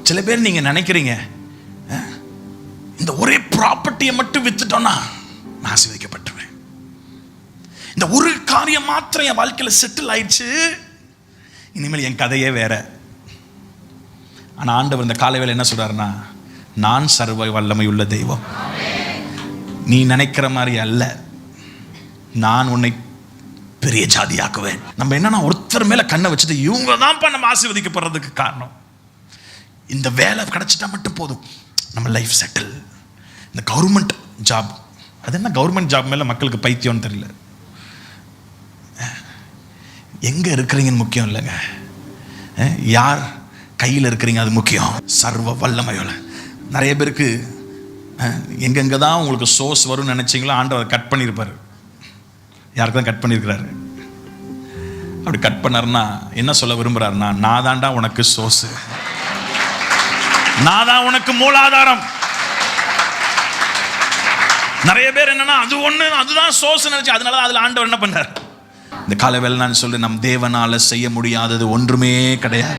சில பேர் நீங்க நினைக்கிறீங்க இந்த ஒரே ப்ராப்பர்ட்டியை மட்டும் வித்துட்டோம்னா நான் ஆசீர்வதிக்கப்பட்டுருவேன், இந்த ஒரு காரியம் மாத்திரம் என் வாழ்க்கையில செட்டில் ஆயிடுச்சு, இனிமேல் என் கதையே வேற. ஆனா ஆண்டவர் இந்த காலை வேளை என்ன சொல்றாருன்னா, நான் சர்வ வல்லமை உள்ள தெய்வம், நீ நினைக்கிற மாதிரி அல்ல, நான் உன்னை பெரிய ஜாதியாக்குவேன். நம்ம என்னன்னா ஒருத்தர் மேல கண்ணை வச்சுட்டு இவங்க தான் நம்ம ஆசீர்வதிக்கப்படுறதுக்கு காரணம். இந்த வேலை கிடைச்சிட்டா மட்டும் போதும், நம்ம லைஃப் செட்டில். இந்த கவர்மெண்ட் ஜாப், அது என்ன கவர்மெண்ட் ஜாப் மேல மக்களுக்கு பைத்தியம்னு தெரியல. எங்க இருக்கிறீங்கன்னு முக்கியம் இல்லைங்க, யார் கையில் இருக்கிறீங்க அது முக்கியம். சர்வ வல்லமையோல நிறைய பேருக்கு எங்கெங்க தான் உங்களுக்கு சோர்ஸ் வரும்னு நினைச்சீங்களோ ஆண்டவர் கட் பண்ணியிருப்பாரு. யாருக்கு தான் கட் பண்ணியிருக்கிறாரு? அப்படி கட் பண்ணாருன்னா என்ன சொல்ல விரும்புறாருன்னா, நான் தான்டா உனக்கு சோர்ஸ், நான் தான் உனக்கு மூலாதாரம். நிறைய பேர் என்னன்னா அது ஒண்ணு அதுதான் சோர்ஸ் நினைச்சு, அதனால அதுல ஆண்டவர் என்ன பண்றார்? இந்த காலை வேளை நான் சொல்லு, நம் தேவனால செய்ய முடியாதது ஒன்றுமே கிடையாது.